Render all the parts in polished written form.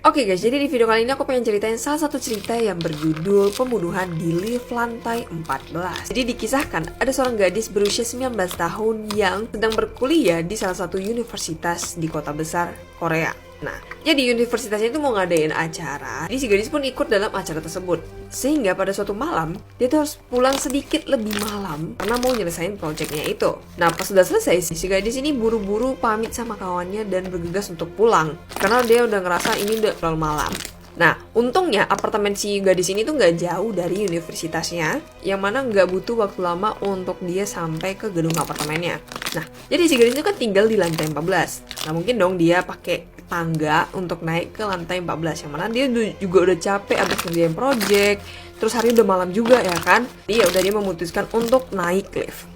Oke guys, jadi di video kali ini aku pengen ceritain salah satu cerita yang berjudul Pembunuhan di Lift Lantai 14. Jadi dikisahkan ada seorang gadis berusia 19 tahun yang sedang berkuliah di salah satu universitas di kota besar Korea. Nah, jadi universitasnya itu mau ngadain acara, jadi si gadis pun ikut dalam acara tersebut. Sehingga pada suatu malam, dia tuh harus pulang sedikit lebih malam karena mau nyelesain proyeknya itu. Nah, pas sudah selesai, si gadis ini buru-buru pamit sama kawannya dan bergegas untuk pulang. Karena dia udah ngerasa ini udah terlalu malam. Nah, untungnya apartemen si gadis ini tuh nggak jauh dari universitasnya, yang mana nggak butuh waktu lama untuk dia sampai ke gedung apartemennya. Nah, jadi si gadis itu kan tinggal di lantai 14. Nah, mungkin dong dia pakai tangga untuk naik ke lantai 14, yang mana dia juga udah capek abis ngerjain project, terus hari udah malam juga ya kan. Dia memutuskan untuk naik lift.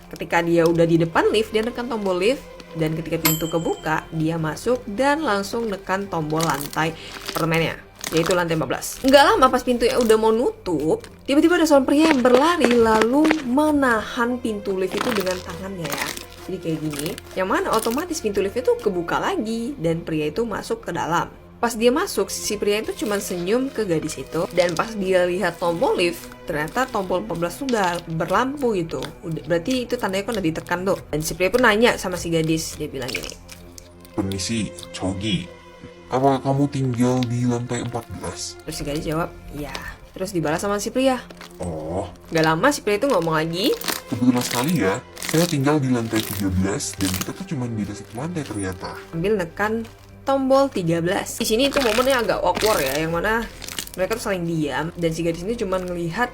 Ketika dia udah di depan lift, dia tekan tombol lift. Dan ketika pintu kebuka, dia masuk dan langsung tekan tombol lantai apartemennya, yaitu lantai 14. Nggak lama pas pintunya udah mau nutup, tiba-tiba ada seorang pria yang berlari lalu menahan pintu lift itu dengan tangannya ya. Jadi kayak gini, yang mana otomatis pintu lift itu kebuka lagi dan pria itu masuk ke dalam. Pas dia masuk, si pria itu cuma senyum ke gadis itu. Dan pas dia lihat tombol lift, ternyata tombol 14 sudah berlampu gitu. Berarti itu tandanya kan udah ditekan tuh. Dan si pria pun nanya sama si gadis, dia bilang gini, "Permisi, 저기, apa kamu tinggal di lantai 14? Terus si gadis jawab, iya. Terus dibalas sama si pria. Oh, Gak lama si pria itu ngomong lagi, kebetulan sekali ya. Saya tinggal di lantai 13 dan kita tuh cuma beda satu lantai ternyata." ambil nekan tombol 13. Di sini itu momennya agak awkward ya, yang mana mereka tuh saling diam dan si gadis ini cuma ngelihat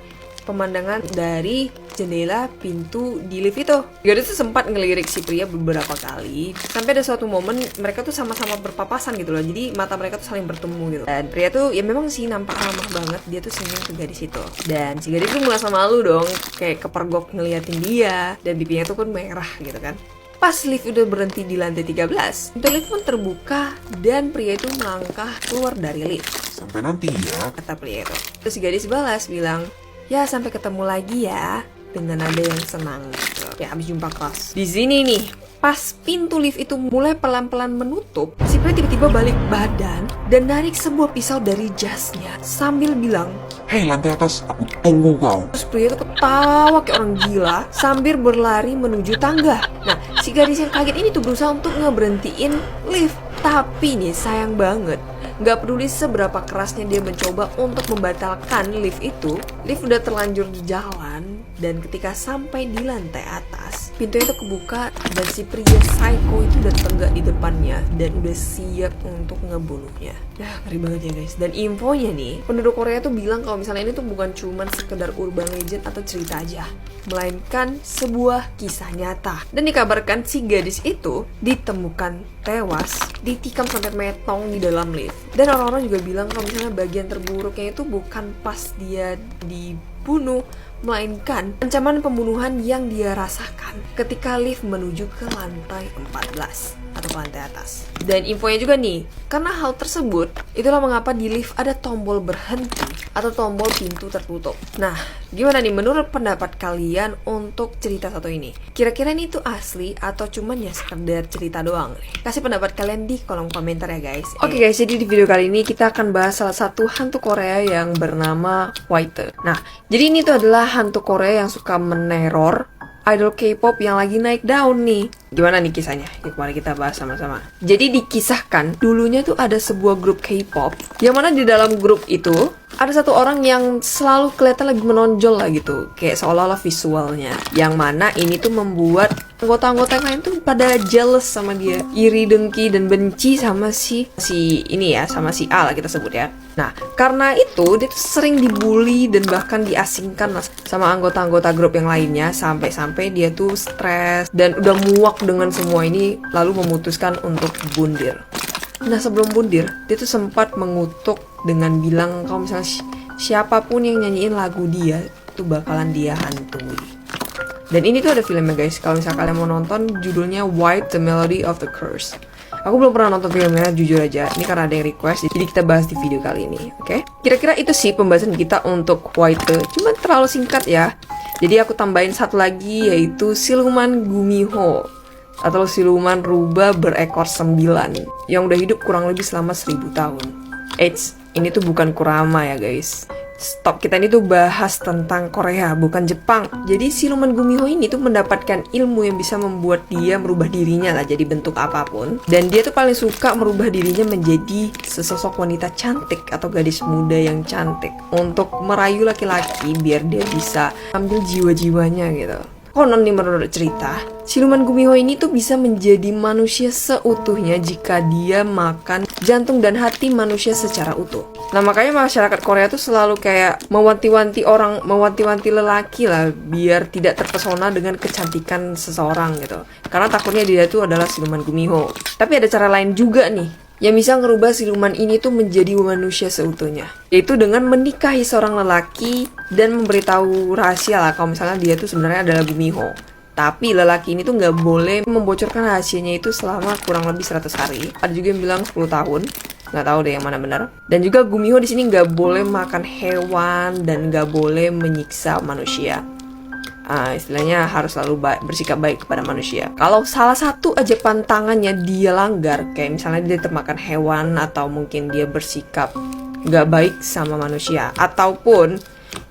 pemandangan dari jendela pintu di lift itu. Gadis tuh sempat ngelirik si pria beberapa kali sampai ada suatu momen mereka tuh sama-sama berpapasan gitu loh. Jadi mata mereka tuh saling bertemu gitu. Dan pria tuh ya memang sih nampak ramah banget, dia tuh senyum ke gadis itu. Dan si gadis tuh merasa malu dong, kayak kepergok ngeliatin dia dan pipinya tuh pun merah gitu kan. Pas lift udah berhenti di lantai 13, pintu lift pun terbuka dan pria itu melangkah keluar dari lift. "Sampai nanti ya." Kata pria itu. Terus si gadis balas bilang, "Ya sampai ketemu lagi ya," dengan nada yang senang gitu. Ya habis jumpa kelas. Di sini nih, pas pintu lift itu mulai pelan-pelan menutup, si pria tiba-tiba balik badan dan narik sebuah pisau dari jasnya sambil bilang, "Hei lantai atas, aku tunggu kau." terus pria itu ketawa kayak orang gila sambil berlari menuju tangga. Nah, si gadis yang kaget ini tuh berusaha untuk ngeberhentiin lift. Tapi nih sayang banget, gak peduli seberapa kerasnya dia mencoba untuk membatalkan lift itu, lift udah terlanjur jalan. Dan ketika sampai di lantai atas, pintunya itu kebuka dan si pria psycho itu udah tegak di depannya dan udah siap untuk ngebunuhnya. Ya ngeri banget ya guys. Dan infonya nih, penduduk Korea tuh bilang kalau misalnya ini tuh bukan cuman sekedar urban legend atau cerita aja, melainkan sebuah kisah nyata. Dan dikabarkan si gadis itu ditemukan tewas, ditikam sampai metong di dalam lift. Dan orang-orang juga bilang kalau misalnya bagian terburuknya itu bukan pas dia dibunuh, melainkan ancaman pembunuhan yang dia rasakan ketika lift menuju ke lantai 14 atau ke lantai atas. Dan infonya juga nih, karena hal tersebut, itulah mengapa di lift ada tombol berhenti atau tombol pintu tertutup. Nah, gimana nih menurut pendapat kalian untuk cerita satu ini? Kira-kira ini tuh asli atau cuman ya sekedar cerita doang nih? Kasih pendapat kalian di kolom komentar ya guys. Oke guys, jadi di video kali ini kita akan bahas salah satu hantu Korea yang bernama White. Nah, jadi ini tuh adalah hantu Korea yang suka meneror idol K-pop yang lagi naik daun nih. Gimana nih kisahnya? Yuk mari kita bahas sama-sama. Jadi dikisahkan dulunya tuh ada sebuah grup K-pop yang mana di dalam grup itu ada satu orang yang selalu kelihatan lagi menonjol lah gitu, kayak seolah-olah visualnya. Yang mana ini tuh membuat anggota-anggota yang lain tuh pada jealous sama dia, iri, dengki, dan benci sama si ini ya, sama si A lah kita sebut ya. Nah, karena itu dia tuh sering dibully dan bahkan diasingkan sama anggota-anggota grup yang lainnya, sampai-sampai dia tuh stres dan udah muak dengan semua ini, lalu memutuskan untuk bundir. Nah, sebelum bundir, dia tuh sempat mengutuk dengan bilang kalau misalnya siapapun yang nyanyiin lagu dia tuh bakalan dia hantui. Dan ini tuh ada filmnya guys, kalau misalnya kalian mau nonton, judulnya White The Melody of the Curse. Aku belum pernah nonton filmnya, jujur aja. Ini karena ada yang request, jadi kita bahas di video kali ini, oke? Kira-kira itu sih pembahasan kita untuk White, cuma terlalu singkat ya. Jadi aku tambahin satu lagi, yaitu Siluman Gumiho atau siluman rubah berekor 9 yang udah hidup kurang lebih selama 1000 tahun. Eits, ini tuh bukan Kurama ya guys. Stop, kita ini tuh bahas tentang Korea, bukan Jepang. Jadi siluman Gumiho ini tuh mendapatkan ilmu yang bisa membuat dia merubah dirinya lah jadi bentuk apapun. Dan dia tuh paling suka merubah dirinya menjadi sesosok wanita cantik atau gadis muda yang cantik untuk merayu laki-laki biar dia bisa ambil jiwa-jiwanya gitu. Konon nih menurut cerita, siluman Gumiho ini tuh bisa menjadi manusia seutuhnya jika dia makan jantung dan hati manusia secara utuh. Nah makanya masyarakat Korea tuh selalu kayak mewanti-wanti lelaki lah biar tidak terpesona dengan kecantikan seseorang gitu. Karena takutnya dia tuh adalah siluman Gumiho. Tapi ada cara lain juga nih yang bisa ngerubah siluman ini tuh menjadi manusia seutuhnya, yaitu dengan menikahi seorang lelaki dan memberitahu rahasia lah kalau misalnya dia tuh sebenarnya adalah Gumiho. Tapi lelaki ini tuh nggak boleh membocorkan rahasianya itu selama kurang lebih 100 hari. Ada juga yang bilang 10 tahun. Nggak tahu deh yang mana benar. Dan juga Gumiho di sini nggak boleh makan hewan dan nggak boleh menyiksa manusia. Istilahnya harus selalu bersikap baik kepada manusia. Kalau salah satu aja pantangannya dia langgar, kayak misalnya dia termakan hewan atau mungkin dia bersikap nggak baik sama manusia, ataupun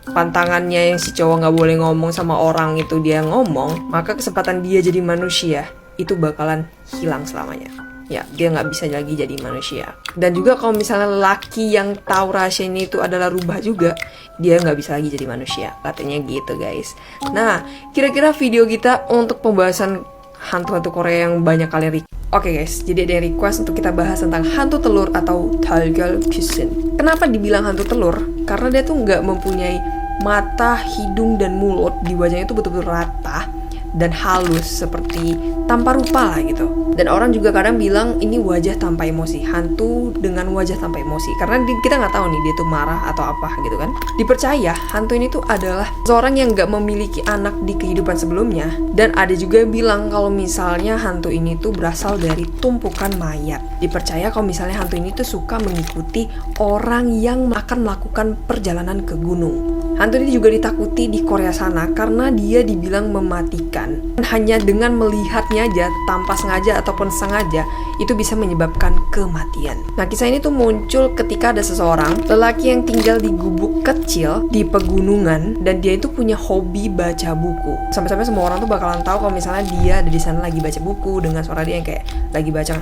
pantangannya yang si cowok nggak boleh ngomong sama orang itu dia ngomong, maka kesempatan dia jadi manusia itu bakalan hilang selamanya. Ya, dia nggak bisa lagi jadi manusia. Dan juga kalau misalnya lelaki yang tahu rahasia ini itu adalah rubah juga, dia nggak bisa lagi jadi manusia. Katanya gitu guys. Nah, kira-kira video kita untuk pembahasan hantu-hantu Korea yang banyak kalian request. Oke guys, jadi ada yang request untuk kita bahas tentang hantu telur atau Talgalkyssen. Kenapa dibilang hantu telur? Karena dia tuh nggak mempunyai mata, hidung, dan mulut. Di wajahnya tuh betul-betul rata dan halus seperti tanpa rupa lah gitu. Dan orang juga kadang bilang ini wajah tanpa emosi, hantu dengan wajah tanpa emosi, karena kita nggak tahu nih dia tuh marah atau apa gitu kan. Dipercaya hantu ini tuh adalah seorang yang nggak memiliki anak di kehidupan sebelumnya. Dan ada juga yang bilang kalau misalnya hantu ini tuh berasal dari tumpukan mayat. Dipercaya kalau misalnya hantu ini tuh suka mengikuti orang yang akan melakukan perjalanan ke gunung. Hantu ini juga ditakuti di Korea sana karena dia dibilang mematikan. Hanya dengan melihatnya aja tanpa sengaja ataupun sengaja itu bisa menyebabkan kematian. Nah, kisah ini tuh muncul ketika ada seseorang lelaki yang tinggal di gubuk kecil di pegunungan dan dia itu punya hobi baca buku. Sampai-sampai semua orang tuh bakalan tahu kalau misalnya dia ada di sana lagi baca buku dengan suara dia yang kayak lagi baca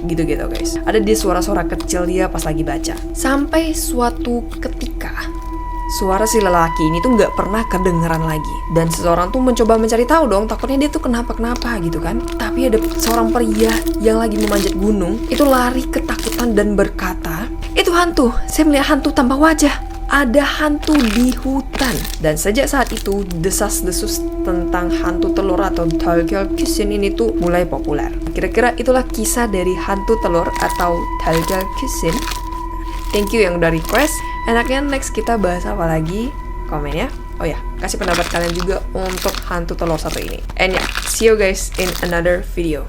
gitu-gitu guys. Ada di suara-suara kecil dia pas lagi baca. Sampai suatu ketika suara si lelaki ini tuh nggak pernah kedengeran lagi. Dan seseorang tuh mencoba mencari tahu dong, takutnya dia tuh kenapa gitu kan. Tapi ada seorang pria yang lagi memanjat gunung, itu lari ketakutan dan berkata, "Itu hantu, saya melihat hantu tanpa wajah. Ada hantu di hutan." Dan sejak saat itu, desas-desus tentang hantu telur atau Talgalkyssen ini tuh mulai populer. Kira-kira itulah kisah dari hantu telur atau Talgalkyssen. Thank you yang udah request. Enaknya next kita bahas apa lagi? Komen ya. Oh ya, kasih pendapat kalian juga untuk hantu telur satu ini. And yeah, see you guys in another video.